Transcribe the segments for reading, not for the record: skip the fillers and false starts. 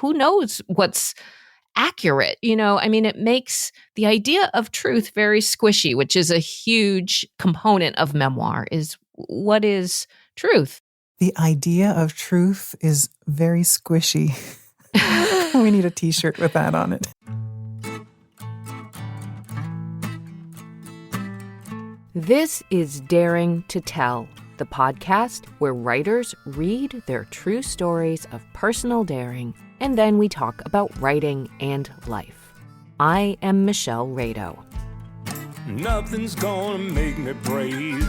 who knows what's accurate? It makes the idea of truth very squishy, which is a huge component of memoir, is what is truth? The idea of truth is very squishy. We need a t-shirt with that on it. This is Daring to Tell, the podcast where writers read their true stories of personal daring, and then we talk about writing and life. I am Michelle Rado. Nothing's gonna make me brave,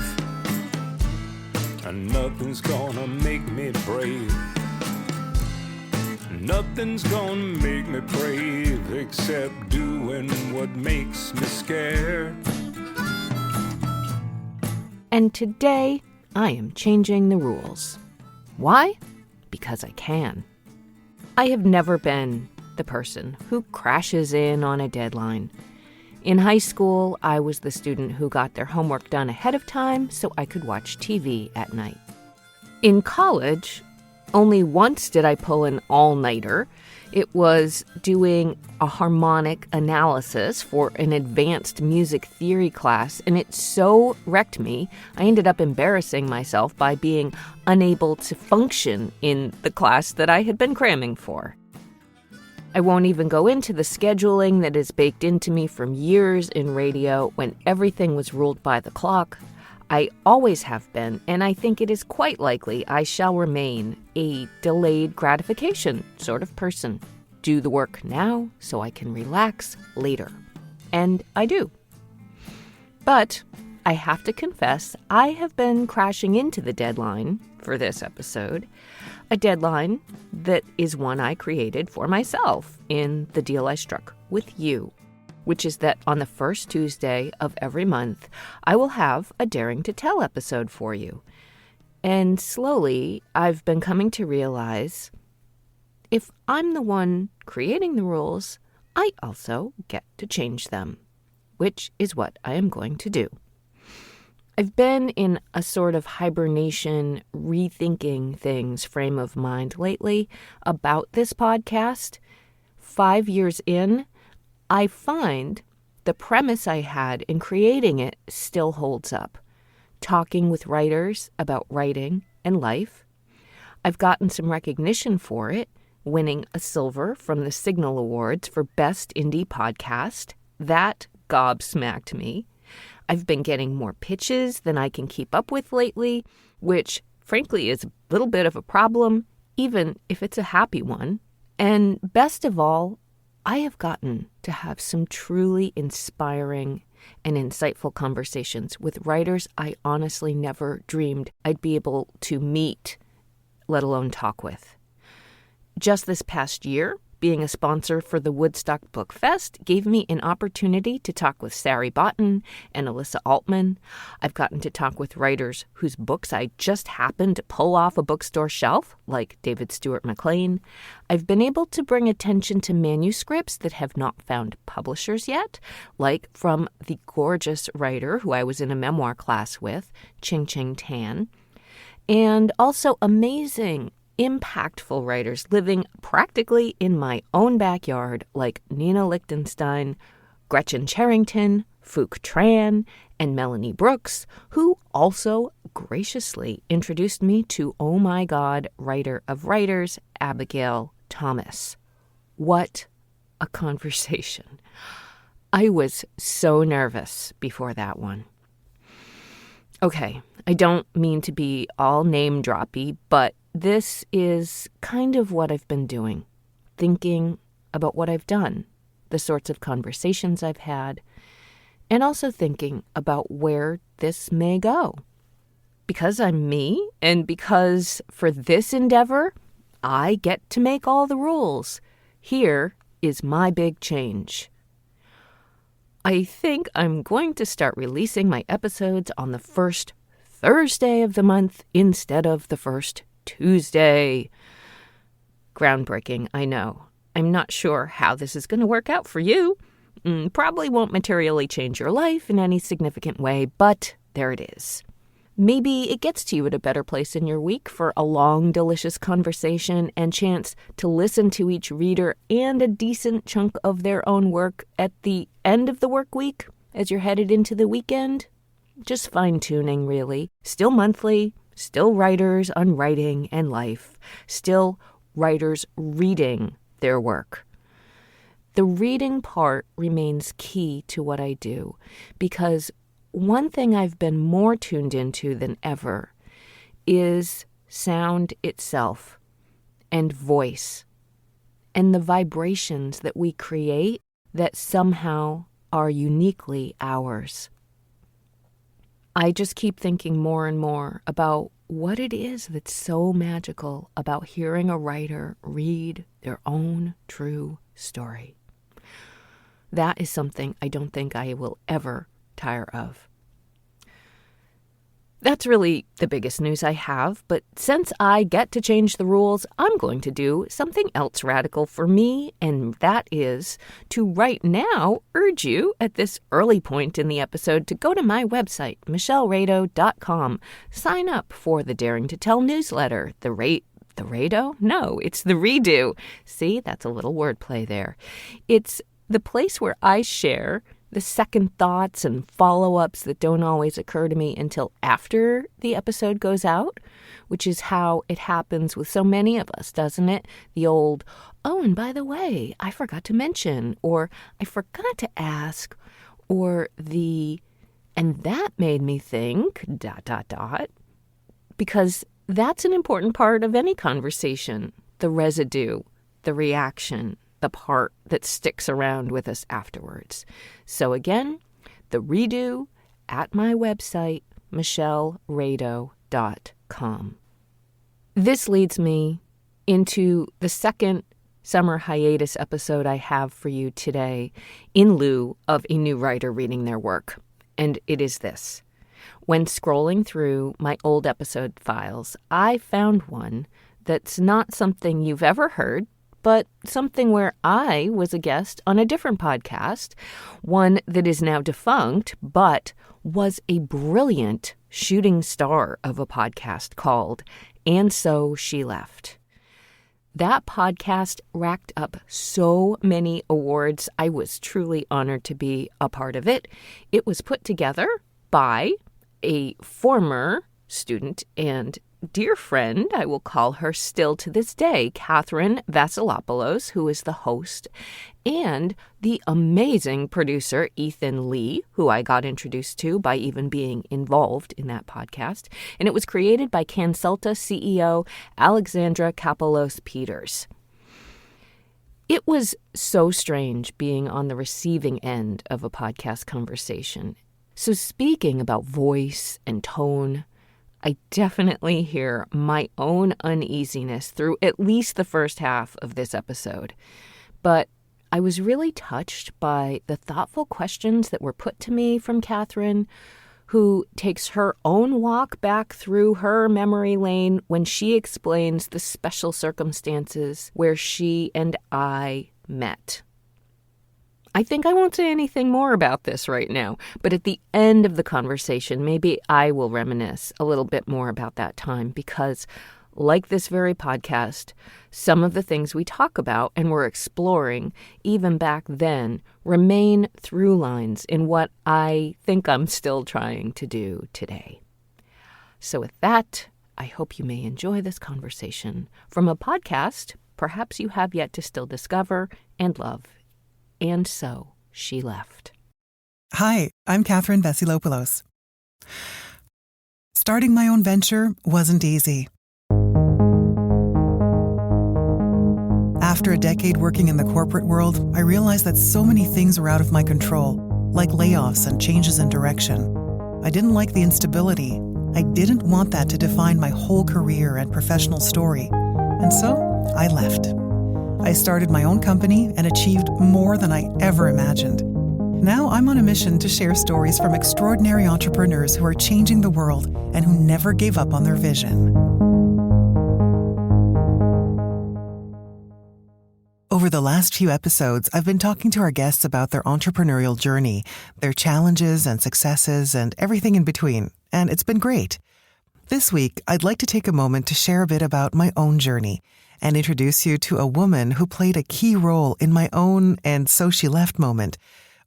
and nothing's gonna make me brave. Nothing's gonna make me brave except doing what makes me scared. And today, I am changing the rules. Why? Because I can. I have never been the person who crashes in on a deadline. In high school, I was the student who got their homework done ahead of time so I could watch TV at night. In college, only once did I pull an all-nighter. It was doing a harmonic analysis for an advanced music theory class, and it so wrecked me, I ended up embarrassing myself by being unable to function in the class that I had been cramming for. I won't even go into the scheduling that is baked into me from years in radio when everything was ruled by the clock. I always have been, and I think it is quite likely I shall remain a delayed gratification sort of person. Do the work now so I can relax later. And I do. But I have to confess, I have been crashing into the deadline for this episode, a deadline that is one I created for myself in the deal I struck with you, which is that on the first Tuesday of every month, I will have a Daring to Tell episode for you. And slowly, I've been coming to realize if I'm the one creating the rules, I also get to change them, which is what I am going to do. I've been in a sort of hibernation, rethinking things frame of mind lately about this podcast. 5 years in, I find the premise I had in creating it still holds up. Talking with writers about writing and life. I've gotten some recognition for it, winning a silver from the Signal Awards for Best Indie Podcast. That gobsmacked me. I've been getting more pitches than I can keep up with lately, which frankly is a little bit of a problem, even if it's a happy one. And best of all, I have gotten to have some truly inspiring and insightful conversations with writers I honestly never dreamed I'd be able to meet, let alone talk with. Just this past year, being a sponsor for the Woodstock Book Fest gave me an opportunity to talk with Sari Botten and Alyssa Altman. I've gotten to talk with writers whose books I just happened to pull off a bookstore shelf, like David Stewart McLean. I've been able to bring attention to manuscripts that have not found publishers yet, like from the gorgeous writer who I was in a memoir class with, Ching Ching Tan, and also amazing impactful writers living practically in my own backyard like Nina Lichtenstein, Gretchen Charrington, Phuc Tran, and Melanie Brooks, who also graciously introduced me to oh my God writer of writers, Abigail Thomas. What a conversation. I was so nervous before that one. Okay, I don't mean to be all name-droppy, but this is kind of what I've been doing, thinking about what I've done, the sorts of conversations I've had, and also thinking about where this may go. Because I'm me, and because for this endeavor, I get to make all the rules. Here is my big change. I think I'm going to start releasing my episodes on the first Thursday of the month instead of the first Tuesday. Groundbreaking, I know. I'm not sure how this is going to work out for you. Probably won't materially change your life in any significant way, but there it is. Maybe it gets to you at a better place in your week for a long, delicious conversation and chance to listen to each reader and a decent chunk of their own work at the end of the work week as you're headed into the weekend. Just fine-tuning, really. Still monthly, still writers on writing and life, still writers reading their work. The reading part remains key to what I do because one thing I've been more tuned into than ever is sound itself and voice and the vibrations that we create that somehow are uniquely ours. I just keep thinking more and more about what it is that's so magical about hearing a writer read their own true story. That is something I don't think I will ever tire of. That's really the biggest news I have, but since I get to change the rules, I'm going to do something else radical for me, and that is to right now urge you at this early point in the episode to go to my website, michellerado.com. Sign up for the Daring to Tell newsletter, the Rado? No, it's the Redo. See, that's a little wordplay there. It's the place where I share the second thoughts and follow-ups that don't always occur to me until after the episode goes out, which is how it happens with so many of us, doesn't it? The old, oh, and by the way, I forgot to mention, or I forgot to ask, or the, and that made me think, ... Because that's an important part of any conversation, the residue, the reaction, the part that sticks around with us afterwards. So again, the Redo at my website, michellerado.com. This leads me into the second summer hiatus episode I have for you today in lieu of a new writer reading their work. And it is this. When scrolling through my old episode files, I found one that's not something you've ever heard, but something where I was a guest on a different podcast, one that is now defunct, but was a brilliant shooting star of a podcast called And So She Left. That podcast racked up so many awards. I was truly honored to be a part of it. It was put together by a former student and dear friend, I will call her still to this day, Catherine Vasilopoulos, who is the host, and the amazing producer, Ethan Lee, who I got introduced to by even being involved in that podcast. And it was created by Cancelta CEO Alexandra Kapelos-Peters. It was so strange being on the receiving end of a podcast conversation. So speaking about voice and tone, I definitely hear my own uneasiness through at least the first half of this episode. But I was really touched by the thoughtful questions that were put to me from Catherine, who takes her own walk back through her memory lane when she explains the special circumstances where she and I met. I think I won't say anything more about this right now, but at the end of the conversation, maybe I will reminisce a little bit more about that time because, like this very podcast, some of the things we talk about and we're exploring even back then remain through lines in what I think I'm still trying to do today. So with that, I hope you may enjoy this conversation from a podcast perhaps you have yet to still discover and love. And So She Left. Hi, I'm Catherine Vasilopoulos. Starting my own venture wasn't easy. After a decade working in the corporate world, I realized that so many things were out of my control, like layoffs and changes in direction. I didn't like the instability. I didn't want that to define my whole career and professional story. And so I left. I started my own company and achieved more than I ever imagined. Now I'm on a mission to share stories from extraordinary entrepreneurs who are changing the world and who never gave up on their vision. Over the last few episodes, I've been talking to our guests about their entrepreneurial journey, their challenges and successes, and everything in between. And it's been great. This week, I'd like to take a moment to share a bit about my own journey and introduce you to a woman who played a key role in my own "and so she left" moment,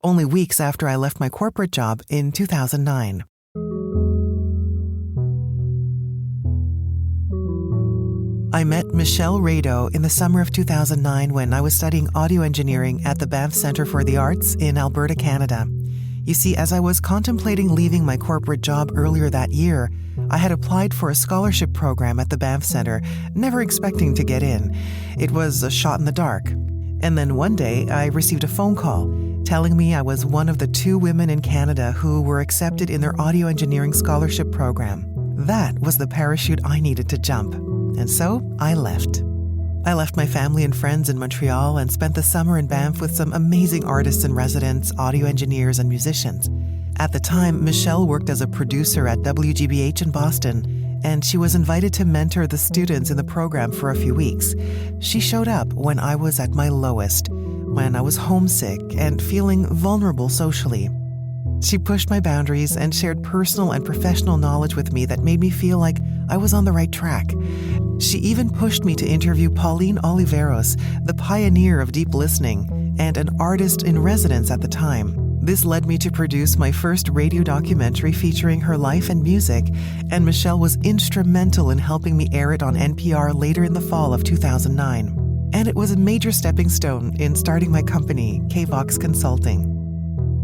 only weeks after I left my corporate job in 2009. I met Michelle Rado in the summer of 2009 when I was studying audio engineering at the Banff Centre for the Arts in Alberta, Canada. You see, as I was contemplating leaving my corporate job earlier that year, I had applied for a scholarship program at the Banff Centre, never expecting to get in. It was a shot in the dark. And then one day, I received a phone call telling me I was one of the 2 women in Canada who were accepted in their audio engineering scholarship program. That was the parachute I needed to jump. And so I left. I left my family and friends in Montreal and spent the summer in Banff with some amazing artists and residents, audio engineers, and musicians. At the time, Michelle worked as a producer at WGBH in Boston, and she was invited to mentor the students in the program for a few weeks. She showed up when I was at my lowest, when I was homesick and feeling vulnerable socially. She pushed my boundaries and shared personal and professional knowledge with me that made me feel like I was on the right track. She even pushed me to interview Pauline Oliveros, the pioneer of deep listening and an artist in residence at the time. This led me to produce my first radio documentary featuring her life and music, and Michelle was instrumental in helping me air it on NPR later in the fall of 2009. And it was a major stepping stone in starting my company, KVOX Consulting.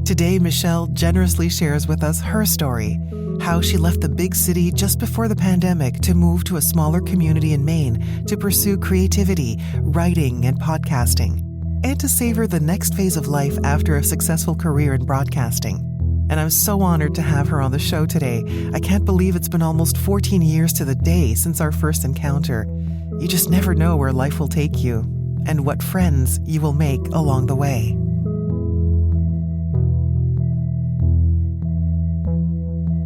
Today, Michelle generously shares with us her story, how she left the big city just before the pandemic to move to a smaller community in Maine to pursue creativity, writing, and podcasting, and to savor the next phase of life after a successful career in broadcasting. And I'm so honored to have her on the show today. I can't believe it's been almost 14 years to the day since our first encounter. You just never know where life will take you and what friends you will make along the way.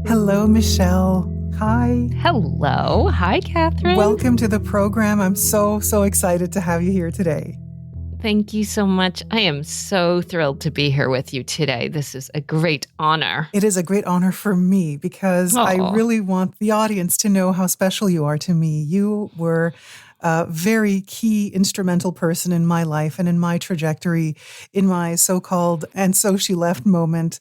Hello, Michelle. Hi. Hello. Hi, Catherine. Welcome to the program. I'm so excited to have you here today. Thank you so much. I am so thrilled to be here with you today. This is a great honor. It is a great honor for me because I really want the audience to know how special you are to me. You were a very key instrumental person in my life and in my trajectory, in my so-called "and so she left" moment.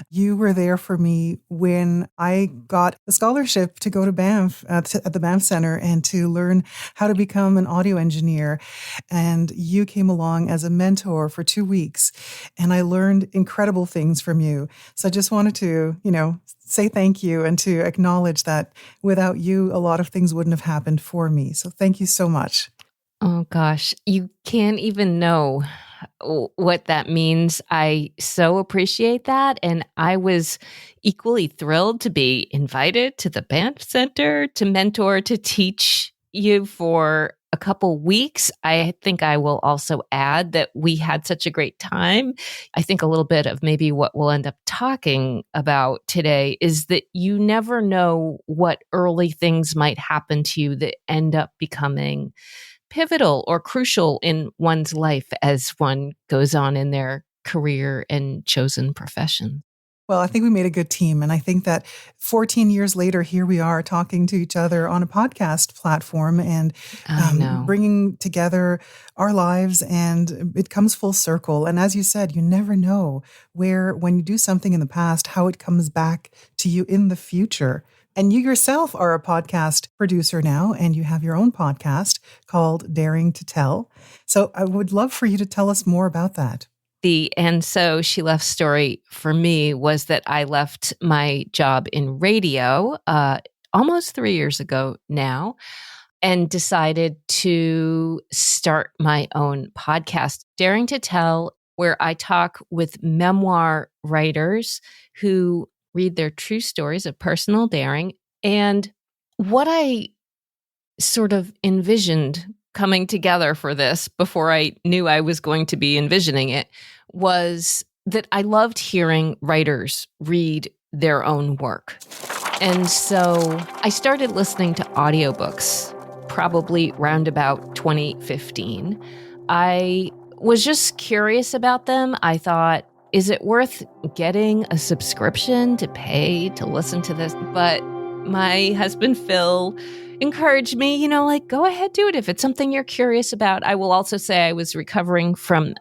You were there for me when I got a scholarship to go to Banff at the Banff Centre and to learn how to become an audio engineer. And you came along as a mentor for 2 weeks, and I learned incredible things from you. So I just wanted to, say thank you and to acknowledge that without you, a lot of things wouldn't have happened for me. So thank you so much. Oh, gosh. You can't even know what that means. I so appreciate that. And I was equally thrilled to be invited to the Banff Centre to mentor, to teach you for a couple weeks. I think I will also add that we had such a great time. I think a little bit of maybe what we'll end up talking about today is that you never know what early things might happen to you that end up becoming pivotal or crucial in one's life as one goes on in their career and chosen profession. Well, I think we made a good team. And I think that 14 years later, here we are talking to each other on a podcast platform and bringing together our lives, and it comes full circle. And as you said, you never know when you do something in the past, how it comes back to you in the future. And you yourself are a podcast producer now, and you have your own podcast called Daring to Tell. So I would love for you to tell us more about that. And so she left story for me was that I left my job in radio almost 3 years ago now and decided to start my own podcast, Daring to Tell, where I talk with memoir writers who read their true stories of personal daring. And what I sort of envisioned coming together for this before I knew I was going to be envisioning it was that I loved hearing writers read their own work. And so I started listening to audiobooks probably round about 2015. I was just curious about them. I thought, is it worth getting a subscription to pay to listen to this? But My husband, Phil, encouraged me, like, go ahead, do it. If it's something you're curious about. I will also say I was recovering from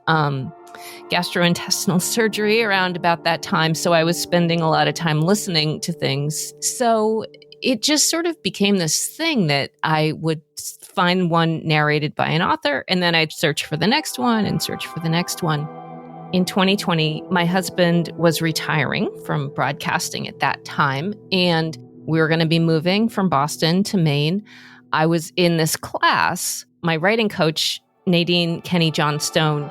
gastrointestinal surgery around about that time. So I was spending a lot of time listening to things. So it just sort of became this thing that I would find one narrated by an author, and then I'd search for the next one and search for the next one. In 2020, my husband was retiring from broadcasting at that time, and we were going to be moving from Boston to Maine. I was in this class. My writing coach, Nadine Kenny Johnstone,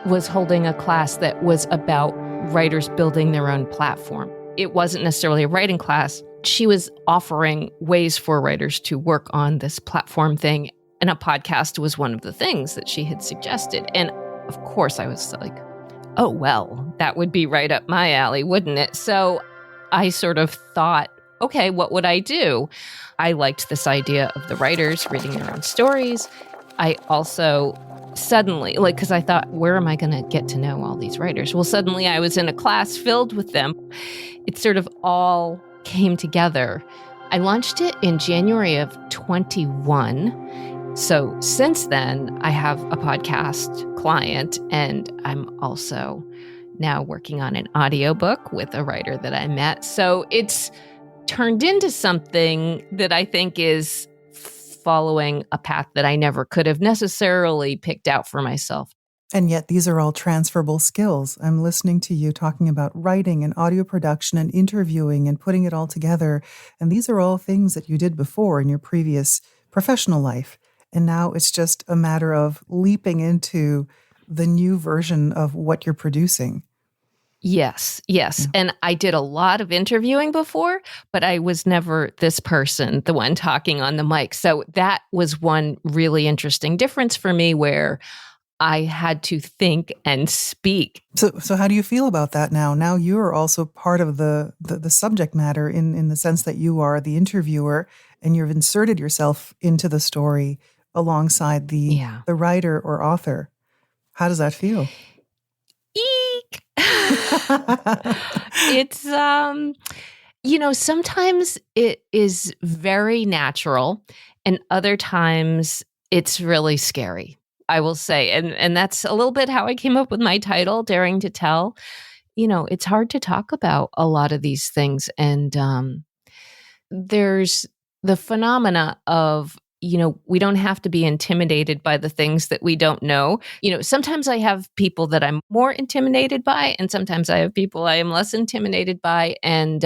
was holding a class that was about writers building their own platform. It wasn't necessarily a writing class. She was offering ways for writers to work on this platform thing, and a podcast was one of the things that she had suggested. And of course, I was like, oh, well, that would be right up my alley, wouldn't it? So I sort of thought, okay, what would I do? I liked this idea of the writers reading their own stories. I also suddenly, because I thought, where am I going to get to know all these writers? Well, suddenly I was in a class filled with them. It sort of all came together. I launched it in January of 21. So since then, I have a podcast client, and I'm also now working on an audiobook with a writer that I met. So it's turned into something that I think is following a path that I never could have necessarily picked out for myself. And yet these are all transferable skills. I'm listening to you talking about writing and audio production and interviewing and putting it all together. And these are all things that you did before in your previous professional life. And now it's just a matter of leaping into the new version of what you're producing. Yes. Yeah. And I did a lot of interviewing before, but I was never this person, the one talking on the mic. So that was one really interesting difference for me, where I had to think and speak. So how do you feel about that now? Now you are also part of the subject matter in the sense that you are the interviewer, and you've inserted yourself into the story alongside the writer or author. How does that feel? Eek! It's, sometimes it is very natural, and other times it's really scary, I will say. And that's a little bit how I came up with my title, Daring to Tell. It's hard to talk about a lot of these things. And there's the phenomena of, we don't have to be intimidated by the things that we don't know. Sometimes I have people that I'm more intimidated by, and sometimes I have people I am less intimidated by. And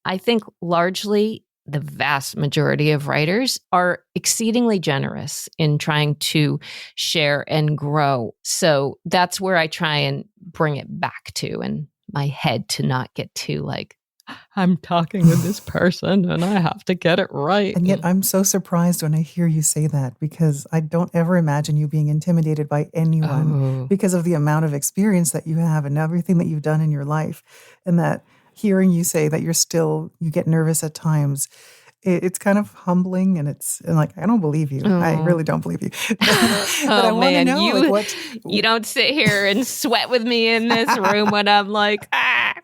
I think largely the vast majority of writers are exceedingly generous in trying to share and grow. So that's where I try and bring it back to, and my head to not get too I'm talking to this person and I have to get it right. And yet I'm so surprised when I hear you say that, because I don't ever imagine you being intimidated by anyone because of the amount of experience that you have and everything that you've done in your life. And that hearing you say that you get nervous at times, it's kind of humbling, and I don't believe you. I really don't believe you. But I want to know, you don't sit here and sweat with me in this room when I'm like, ah.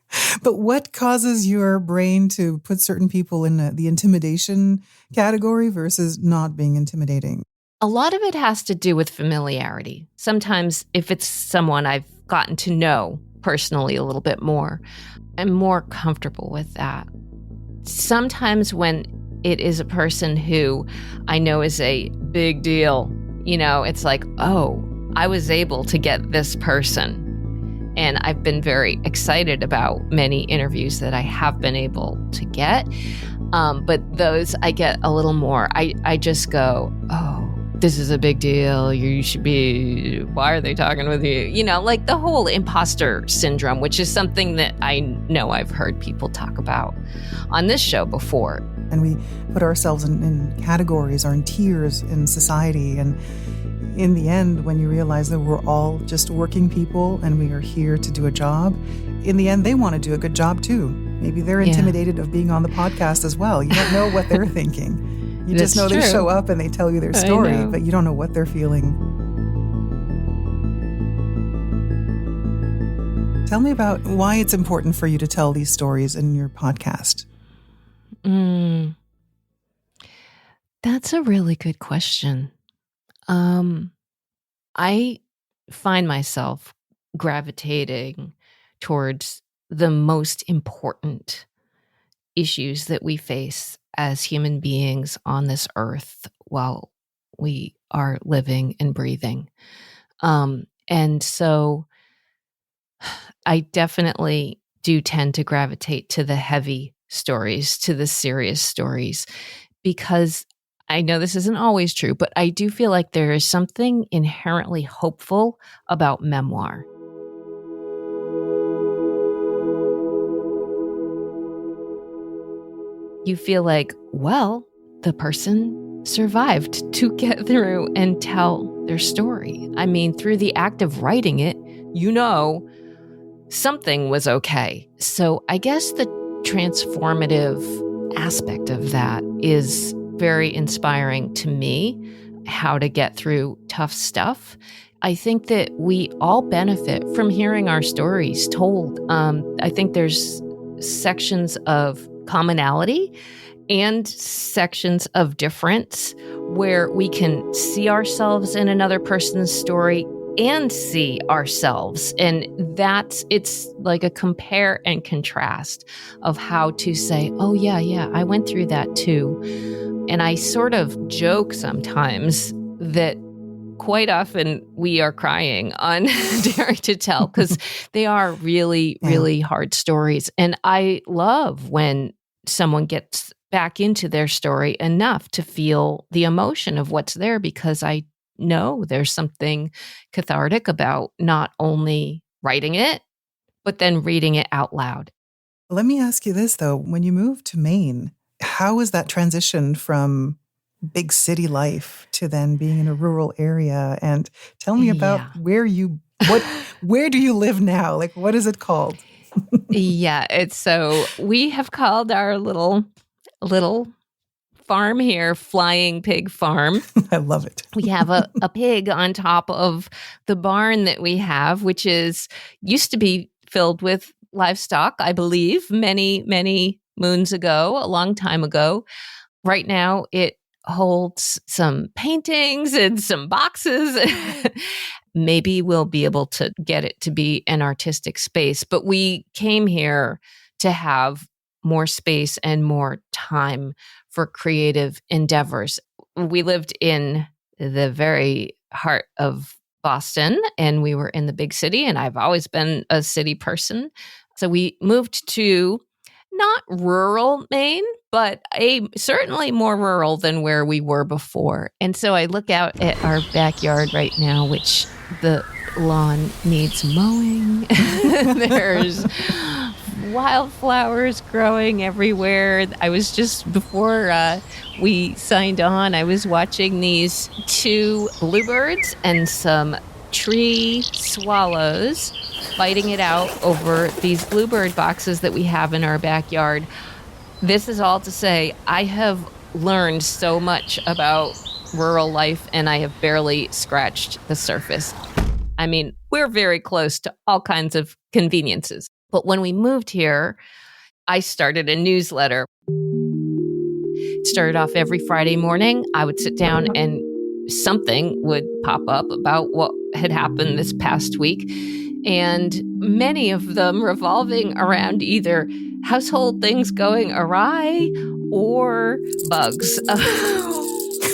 But what causes your brain to put certain people in the intimidation category versus not being intimidating? A lot of it has to do with familiarity. Sometimes if it's someone I've gotten to know personally a little bit more, I'm more comfortable with that. Sometimes when it is a person who I know is a big deal, it's like, oh, I was able to get this person. And I've been very excited about many interviews that I have been able to get. But those I get a little more. I just go, oh, this is a big deal. You should be, why are they talking with you? Like the whole imposter syndrome, which is something that I know I've heard people talk about on this show before. And we put ourselves in categories or in tiers in society. And in the end, when you realize that we're all just working people and we are here to do a job, in the end, they want to do a good job too. Maybe they're intimidated of being on the podcast as well. You don't know what they're thinking. You just know they show up and they tell you their story, but you don't know what they're feeling. Tell me about why it's important for you to tell these stories in your podcast. Mm, that's a really good question. I find myself gravitating towards the most important issues that we face as human beings on this earth while we are living and breathing. And so I definitely do tend to gravitate to the heavy stories, to the serious stories, because I know this isn't always true, but I do feel like there is something inherently hopeful about memoir. You feel like, well, the person survived to get through and tell their story. I mean, through the act of writing it, you know, something was okay. So I guess the transformative aspect of that is very inspiring to me, how to get through tough stuff. I think that we all benefit from hearing our stories told. I think there's sections of commonality and sections of difference where we can see ourselves in another person's story and see ourselves. And it's like a compare and contrast of how to say, oh, yeah, I went through that too. And I sort of joke sometimes that quite often we are crying on Daring to Tell because they are really, really hard stories. And I love when someone gets back into their story enough to feel the emotion of what's there, because I know there's something cathartic about not only writing it, but then reading it out loud. Let me ask you this, though. When you moved to Maine, how was that transition from big city life to then being in a rural area? And tell me about where do you live now? Like, what is it called? So we have called our little farm here Flying Pig Farm. I love it. We have a pig on top of the barn that we have, which used to be filled with livestock, I believe, many, many moons ago, a long time ago. Right now, it holds some paintings and some boxes. Maybe we'll be able to get it to be an artistic space, but we came here to have more space and more time for creative endeavors. We lived in the very heart of Boston, and we were in the big city, and I've always been a city person. So we moved to not rural Maine, but certainly more rural than where we were before. And so I look out at our backyard right now, which the lawn needs mowing. There's wildflowers growing everywhere. I was just, before we signed on, I was watching these 2 bluebirds and some tree swallows fighting it out over these bluebird boxes that we have in our backyard. This is all to say, I have learned so much about rural life, and I have barely scratched the surface. I mean, we're very close to all kinds of conveniences. But when we moved here, I started a newsletter. It started off every Friday morning. I would sit down and something would pop up about what had happened this past week. And many of them revolving around either household things going awry or bugs,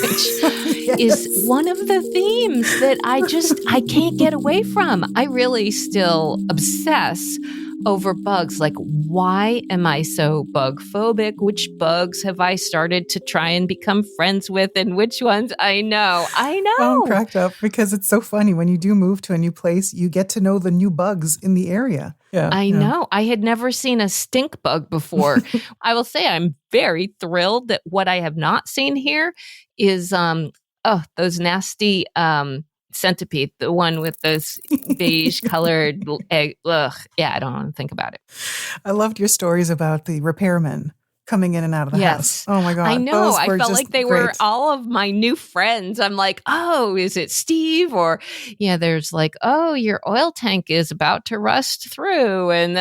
which is one of the themes that I can't get away from. I really still obsess over bugs. Like, why am I so bug phobic? Which bugs have I started to try and become friends with, and which ones? I know. I'm cracked up because it's so funny. When you do move to a new place, you get to know the new bugs in the area. Yeah, I know. I had never seen a stink bug before. I will say I'm very thrilled that what I have not seen here is those nasty centipede, the one with those beige colored egg. Ugh, yeah, I don't want to think about it. I loved your stories about the repairmen coming in and out of the house. Oh my God. I know. I felt like they were all of my new friends. I'm like, oh, is it Steve? Or there's like, oh, your oil tank is about to rust through. And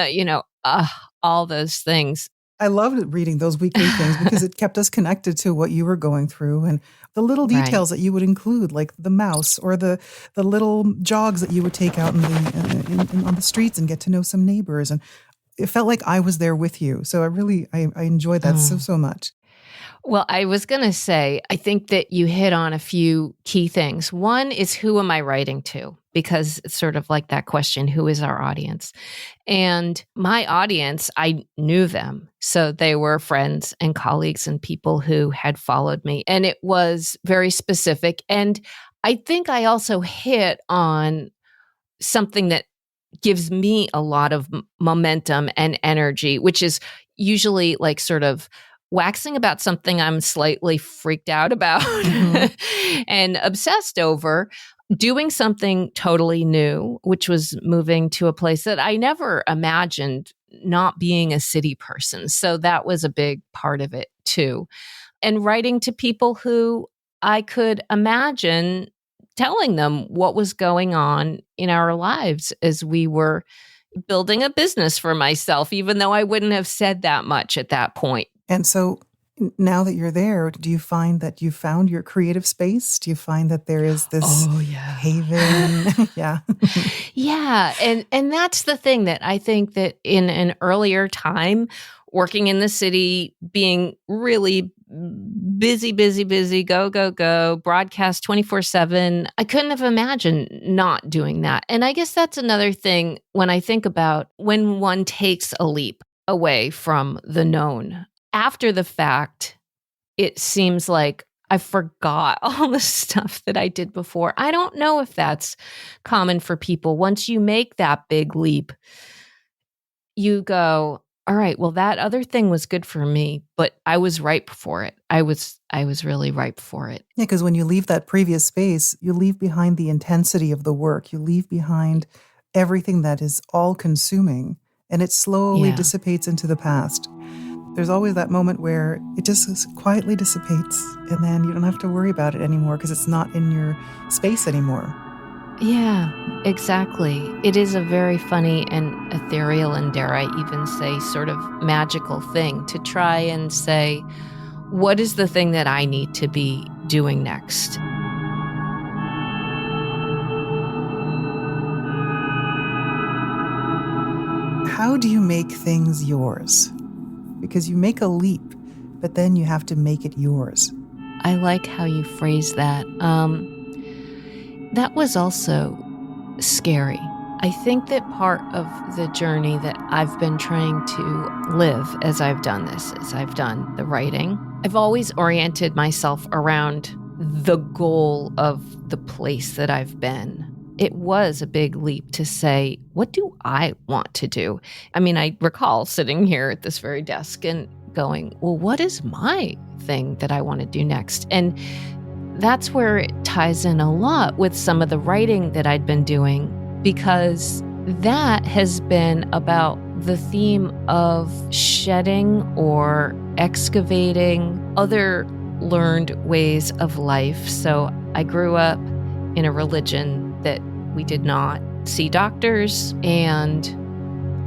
all those things. I loved reading those weekly things because it kept us connected to what you were going through and the little details that you would include, like the mouse or the little jogs that you would take out on the streets and get to know some neighbors. And it felt like I was there with you. So I enjoyed that so much. Well, I was going to say, I think that you hit on a few key things. One is, who am I writing to? Because it's sort of like that question, who is our audience? And my audience, I knew them. So they were friends and colleagues and people who had followed me. And it was very specific. And I think I also hit on something that gives me a lot of momentum and energy, which is usually like sort of waxing about something I'm slightly freaked out about and obsessed over, doing something totally new, which was moving to a place that I never imagined, not being a city person. So that was a big part of it too. And writing to people who I could imagine telling them what was going on in our lives as we were building a business for myself, even though I wouldn't have said that much at that point. And so now that you're there, do you find that you found your creative space? Do you find that there is this haven? Yeah. Yeah. And that's the thing that I think that in an earlier time, working in the city, being really busy, go, broadcast 24/7, I couldn't have imagined not doing that. And I guess that's another thing when I think about when one takes a leap away from the known. After the fact, it seems like I forgot all the stuff that I did before. I don't know if that's common for people. Once you make that big leap, you go, all right, well, that other thing was good for me, but I was ripe for it. I was really ripe for it. Yeah, because when you leave that previous space, you leave behind the intensity of the work. You leave behind everything that is all-consuming, and it slowly dissipates into the past. There's always that moment where it just quietly dissipates, and then you don't have to worry about it anymore because it's not in your space anymore. Yeah, exactly. It is a very funny and ethereal, and dare I even say sort of magical thing to try and say, what is the thing that I need to be doing next? How do you make things yours? Because you make a leap, but then you have to make it yours. I like how you phrase that. That was also scary. I think that part of the journey that I've been trying to live as I've done this, as I've done the writing, I've always oriented myself around the goal of the place that I've been. It was a big leap to say, what do I want to do? I mean, I recall sitting here at this very desk and going, well, what is my thing that I want to do next? And that's where it ties in a lot with some of the writing that I'd been doing, because that has been about the theme of shedding or excavating other learned ways of life. So I grew up in a religion that we did not see doctors, and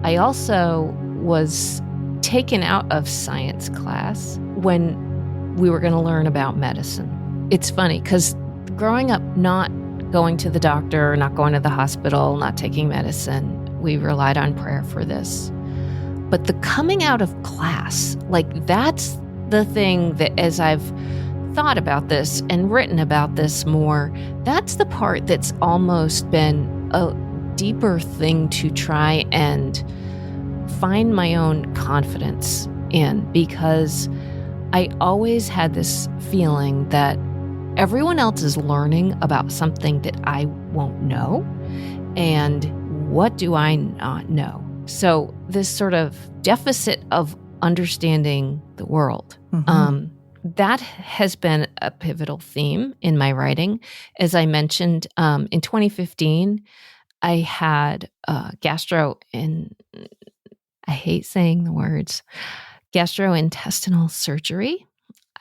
I also was taken out of science class when we were going to learn about medicine. It's funny because growing up not going to the doctor, not going to the hospital, not taking medicine, we relied on prayer for this. But the coming out of class, like that's the thing that as I've thought about this and written about this more, that's the part that's almost been a deeper thing to try and find my own confidence in, because I always had this feeling that everyone else is learning about something that I won't know, and what do I not know? So this sort of deficit of understanding the world, that has been a pivotal theme in my writing. As I mentioned, in 2015, I had I hate saying the words, gastrointestinal surgery.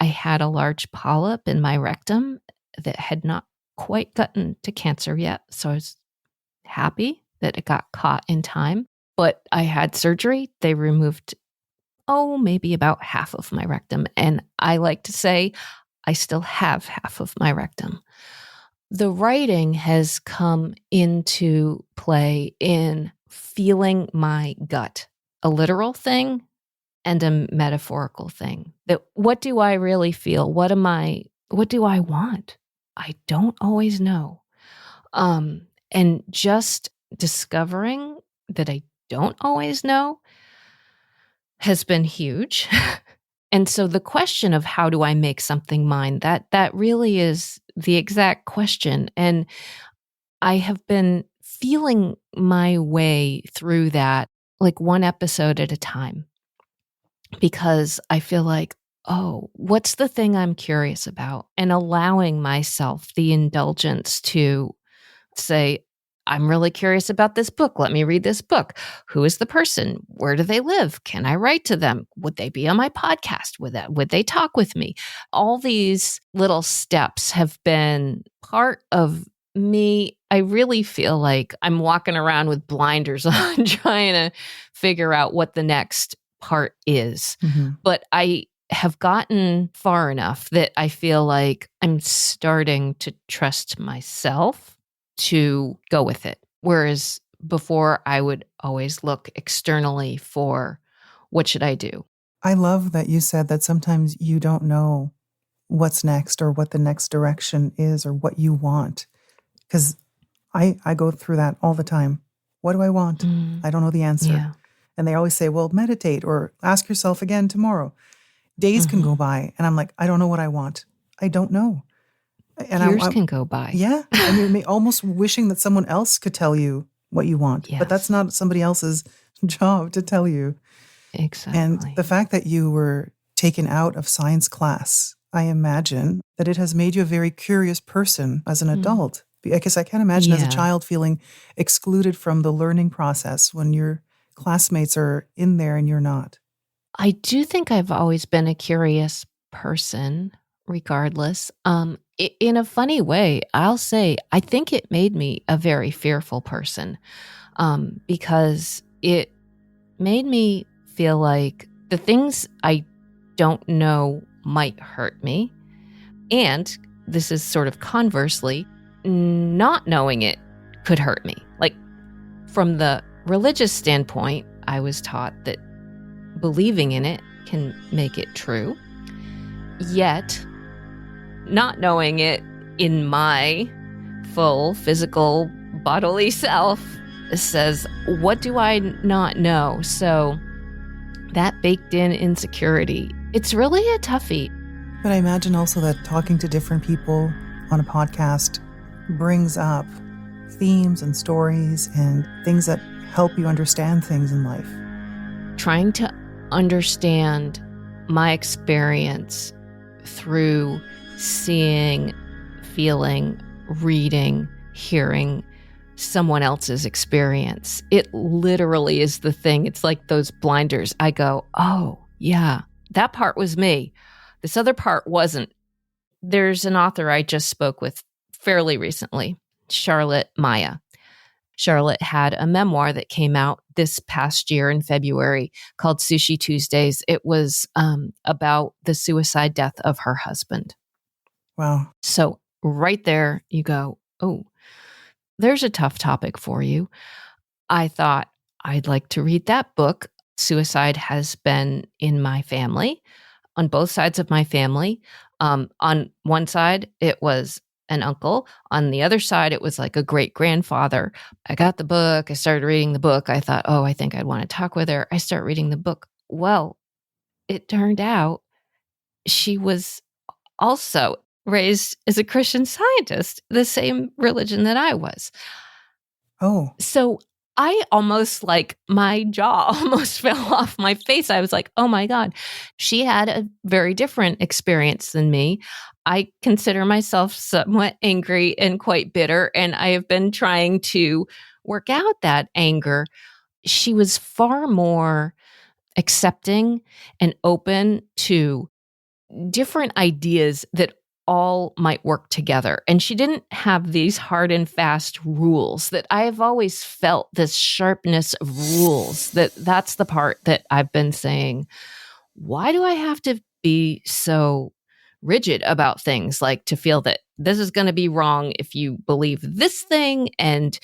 I had a large polyp in my rectum that had not quite gotten to cancer yet. So I was happy that it got caught in time. But I had surgery. They removed maybe about half of my rectum. And I like to say I still have half of my rectum. The writing has come into play in feeling my gut, a literal thing and a metaphorical thing. That what do I really feel? What do I want? I don't always know. And just discovering that I don't always know has been huge. And so the question of how do I make something mine, that really is the exact question. And I have been feeling my way through that, like one episode at a time, because I feel like, oh, what's the thing I'm curious about? And allowing myself the indulgence to say, I'm really curious about this book. Let me read this book. Who is the person? Where do they live? Can I write to them? Would they be on my podcast? Would they talk with me? All these little steps have been part of me. I really feel like I'm walking around with blinders on trying to figure out what the next part is. But I have gotten far enough that I feel like I'm starting to trust myself to go with it. Whereas before I would always look externally for what should I do? I love that you said that sometimes you don't know what's next or what the next direction is or what you want. Because I go through that all the time. What do I want? I don't know the answer. Yeah. And they always say, well, meditate or ask yourself again tomorrow. Days can go by and I'm like, I don't know what I want. I don't know. And Years can go by. Yeah. And you're almost wishing that someone else could tell you what you want. Yes. But that's not somebody else's job to tell you. Exactly. And the fact that you were taken out of science class, I imagine that it has made you a very curious person as an adult. Because I can't imagine as a child feeling excluded from the learning process when your classmates are in there and you're not. I do think I've always been a curious person, regardless. In a funny way, I'll say I think it made me a very fearful person, because it made me feel like the things I don't know might hurt me. And this is sort of conversely, not knowing it could hurt me. Like from the religious standpoint, I was taught that believing in it can make it true. Yet, not knowing it in my full physical bodily self says, what do I not know? So that baked in insecurity, it's really a toughie. But I imagine also that talking to different people on a podcast brings up themes and stories and things that help you understand things in life. Trying to understand my experience through seeing, feeling, reading, hearing someone else's experience. It literally is the thing. It's like those blinders. I go, oh, yeah, that part was me. This other part wasn't. There's an author I just spoke with fairly recently, Charlotte Maya. Charlotte had a memoir that came out this past year in February called Sushi Tuesdays. It was about the suicide death of her husband. Wow. So right there you go, oh, there's a tough topic for you. I thought I'd like to read that book. Suicide has been in my family, on both sides of my family. On one side, it was an uncle. On the other side, it was like a great-grandfather. I got the book. I started reading the book. I thought, oh, I think I'd want to talk with her. I start reading the book. Well, it turned out she was also raised as a Christian Scientist, the same religion that I was. Oh. So I almost like my jaw almost fell off my face. I was like, oh my God, she had a very different experience than me. I consider myself somewhat angry and quite bitter, and I have been trying to work out that anger. She was far more accepting and open to different ideas that all might work together. And she didn't have these hard and fast rules that I have always felt this sharpness of rules. That's the part that I've been saying, why do I have to be so rigid about things, like to feel that this is going to be wrong if you believe this thing, and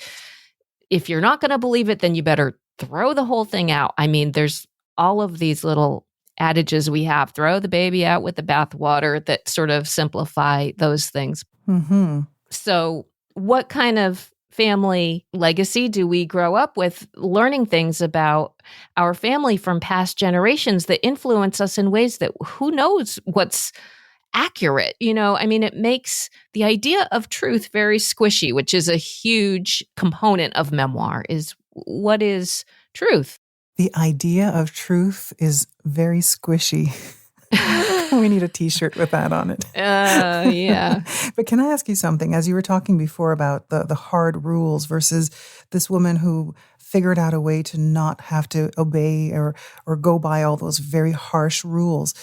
if you're not going to believe it, then you better throw the whole thing out. I mean, there's all of these little adages we have, throw the baby out with the bathwater, that sort of simplify those things. Mm-hmm. So what kind of family legacy do we grow up with, learning things about our family from past generations that influence us in ways that who knows what's accurate? I mean, it makes the idea of truth very squishy, which is a huge component of memoir, is what is truth? The idea of truth is very squishy. We need a t-shirt with that on it. Yeah. But can I ask you something? As you were talking before about the hard rules versus this woman who figured out a way to not have to obey or go by all those very harsh rules.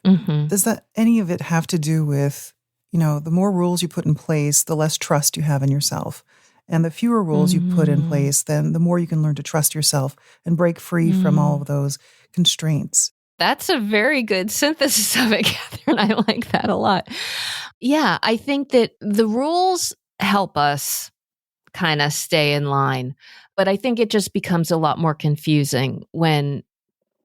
Mm-hmm. Does any of it have to do with, the more rules you put in place, the less trust you have in yourself? And the fewer rules you put in place, then the more you can learn to trust yourself and break free from all of those constraints. That's a very good synthesis of it, Catherine. I like that a lot. Yeah, I think that the rules help us kind of stay in line, but I think it just becomes a lot more confusing when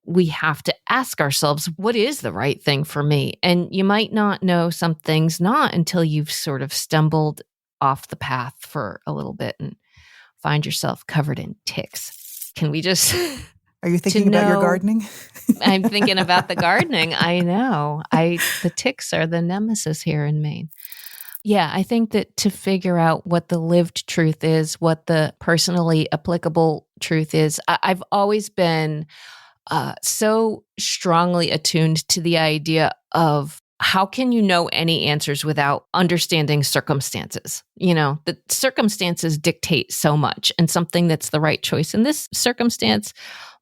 we have to ask ourselves, what is the right thing for me? And you might not know something's not until you've sort of stumbled off the path for a little bit and find yourself covered in ticks. Can we just... Are you thinking about your gardening? I'm thinking about the gardening. I know. The ticks are the nemesis here in Maine. Yeah, I think that to figure out what the lived truth is, what the personally applicable truth is, I've always been so strongly attuned to the idea of how can you know any answers without understanding circumstances? The circumstances dictate so much, and something that's the right choice in this circumstance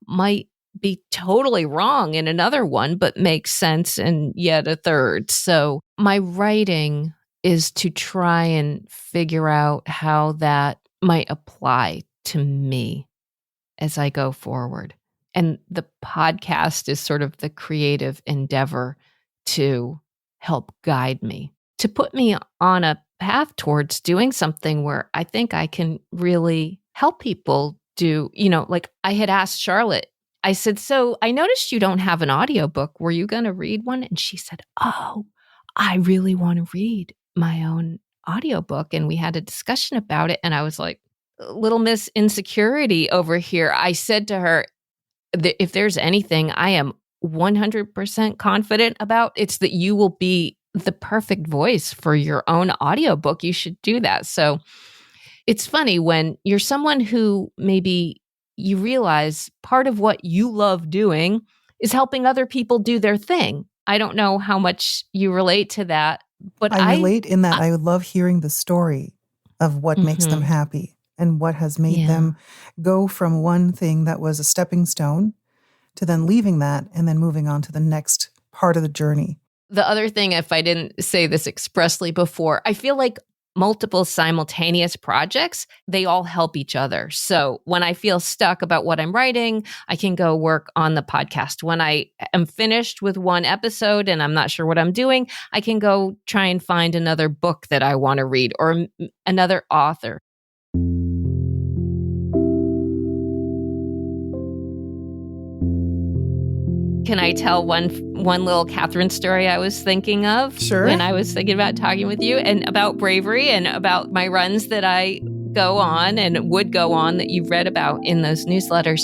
might be totally wrong in another one, but makes sense in yet a third. So my writing is to try and figure out how that might apply to me as I go forward. And the podcast is sort of the creative endeavor to help guide me, to put me on a path towards doing something where I think I can really help people do, like I had asked Charlotte, I said, so I noticed you don't have an audiobook. Were you going to read one? And she said, oh, I really want to read my own audiobook. And we had a discussion about it. And I was like, little Miss Insecurity over here. I said to her, if there's anything I am 100% confident about, it's that you will be the perfect voice for your own audiobook. You should do that. So it's funny when you're someone who maybe you realize part of what you love doing is helping other people do their thing. I don't know how much you relate to that, but I relate in that I would love hearing the story of what makes them happy and what has made them go from one thing that was a stepping stone to then leaving that and then moving on to the next part of the journey. The other thing, if I didn't say this expressly before, I feel like multiple simultaneous projects, they all help each other. So when I feel stuck about what I'm writing, I can go work on the podcast. When I am finished with one episode and I'm not sure what I'm doing, I can go try and find another book that I want to read or another author. Can I tell one little Catherine story I was thinking of? Sure. When I was thinking about talking with you and about bravery and about my runs that I go on and would go on that you've read about in those newsletters.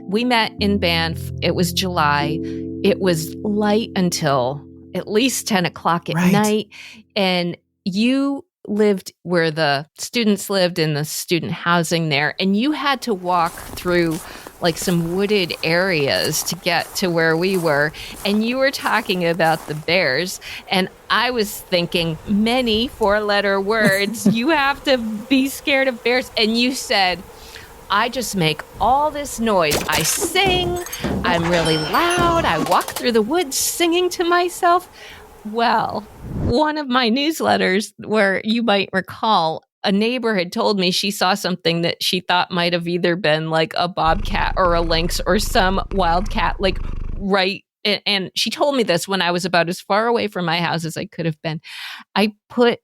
We met in Banff. It was July. It was light until at least 10 o'clock at night. And you lived where the students lived in the student housing there. And you had to walk through like some wooded areas to get to where we were. And you were talking about the bears. And I was thinking many four-letter words. You have to be scared of bears. And you said, I just make all this noise. I sing. I'm really loud. I walk through the woods singing to myself. Well, one of my newsletters where you might recall, a neighbor had told me she saw something that she thought might have either been like a bobcat or a lynx or some wildcat, like right. And she told me this when I was about as far away from my house as I could have been. I put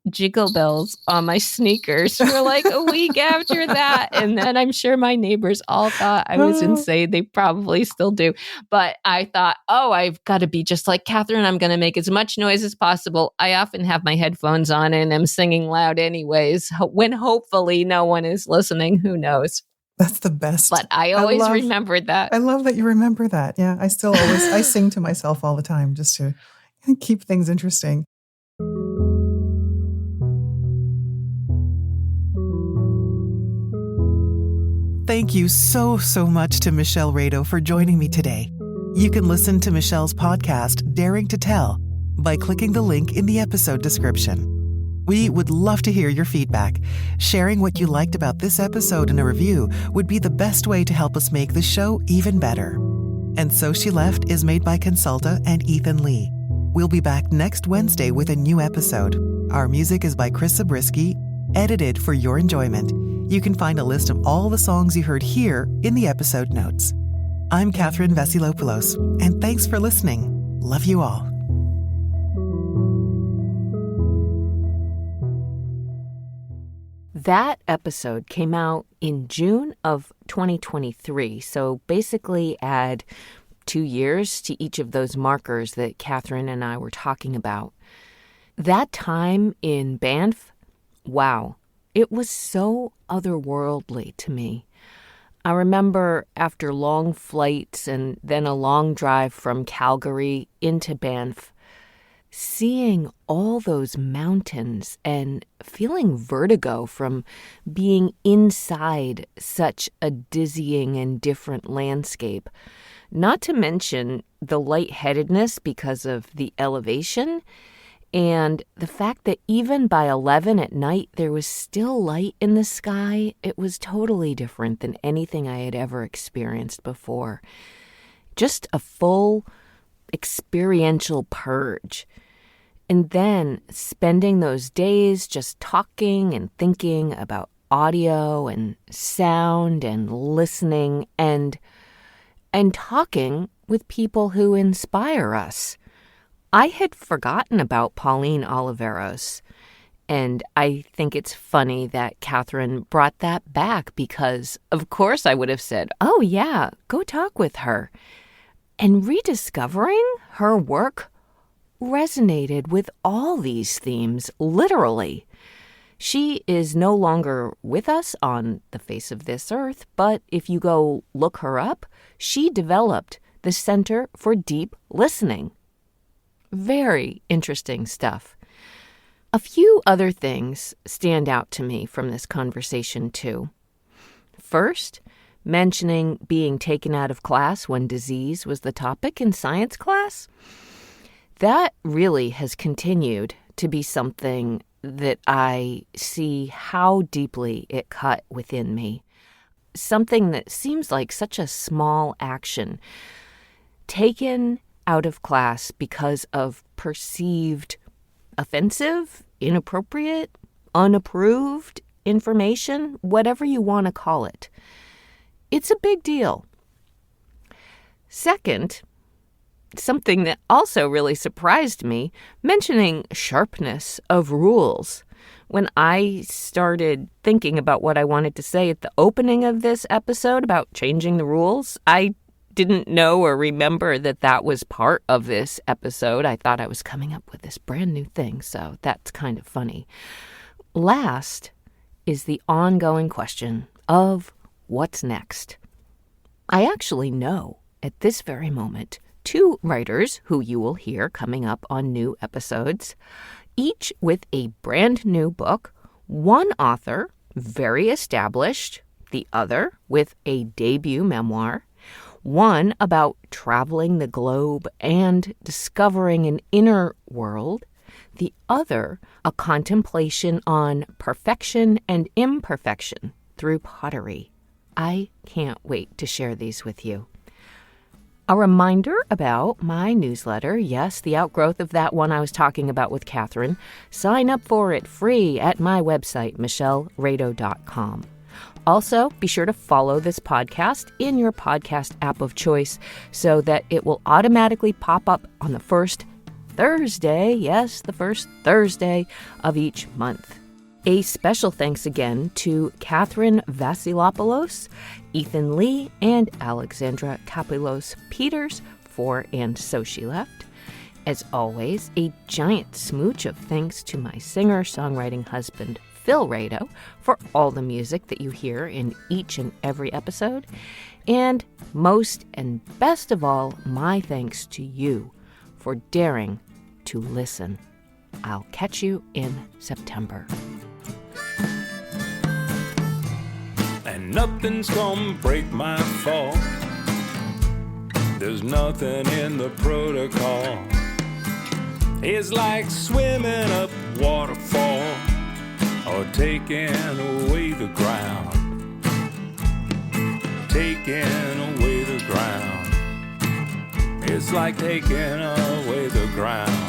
Jingle Bells on my sneakers for like a week after that. And then I'm sure my neighbors all thought I was insane. They probably still do. But I thought, oh, I've got to be just like Catherine. I'm going to make as much noise as possible. I often have my headphones on and I'm singing loud anyways, when hopefully no one is listening. Who knows? That's the best. But I always remembered that. I love that you remember that. Yeah, I still I sing to myself all the time just to keep things interesting. Thank you so much to Michelle Rado for joining me today. You can listen to Michelle's podcast, Daring to Tell, by clicking the link in the episode description. We would love to hear your feedback. Sharing what you liked about this episode in a review would be the best way to help us make the show even better. And So She Left is made by Consulta and Ethan Lee. We'll be back next Wednesday with a new episode. Our music is by Chris Zabriskie, edited for your enjoyment. You can find a list of all the songs you heard here in the episode notes. I'm Catherine Vasilopoulos, and thanks for listening. Love you all. That episode came out in June of 2023, so basically add 2 years to each of those markers that Catherine and I were talking about. That time in Banff, wow, it was so otherworldly to me. I remember after long flights and then a long drive from Calgary into Banff, seeing all those mountains and feeling vertigo from being inside such a dizzying and different landscape. Not to mention the lightheadedness because of the elevation and the fact that even by 11 at night, there was still light in the sky. It was totally different than anything I had ever experienced before. Just a full experiential purge. And then spending those days just talking and thinking about audio and sound and listening and talking with people who inspire us. I had forgotten about Pauline Oliveros, and I think it's funny that Catherine brought that back because, of course, I would have said, oh, yeah, go talk with her. And rediscovering her work resonated with all these themes, literally. She is no longer with us on the face of this earth, but if you go look her up, she developed the Center for Deep Listening. Very interesting stuff. A few other things stand out to me from this conversation, too. First, mentioning being taken out of class when disease was the topic in science class. That really has continued to be something that I see how deeply it cut within me. Something that seems like such a small action. Taken out of class because of perceived offensive, inappropriate, unapproved information, whatever you want to call it. It's a big deal. Second, something that also really surprised me, mentioning sharpness of rules. When I started thinking about what I wanted to say at the opening of this episode about changing the rules, I didn't know or remember that that was part of this episode. I thought I was coming up with this brand new thing, so that's kind of funny. Last is the ongoing question of what's next. I actually know at this very moment 2 writers who you will hear coming up on new episodes, each with a brand new book, one author, very established, the other with a debut memoir, one about traveling the globe and discovering an inner world, the other a contemplation on perfection and imperfection through pottery. I can't wait to share these with you. A reminder about my newsletter. Yes, the outgrowth of that one I was talking about with Catherine. Sign up for it free at my website, michellerado.com. Also, be sure to follow this podcast in your podcast app of choice so that it will automatically pop up on the first Thursday, yes, the first Thursday of each month. A special thanks again to Catherine Vasilopoulos, Ethan Lee, and Alexandra Kapelos Peters for And So She Left. As always, a giant smooch of thanks to my singer-songwriting husband, Phil Rado, for all the music that you hear in each and every episode. And most and best of all, my thanks to you for daring to listen. I'll catch you in September. And nothing's gonna break my fall. There's nothing in the protocol. It's like swimming up waterfall or taking away the ground. Taking away the ground. It's like taking away the ground.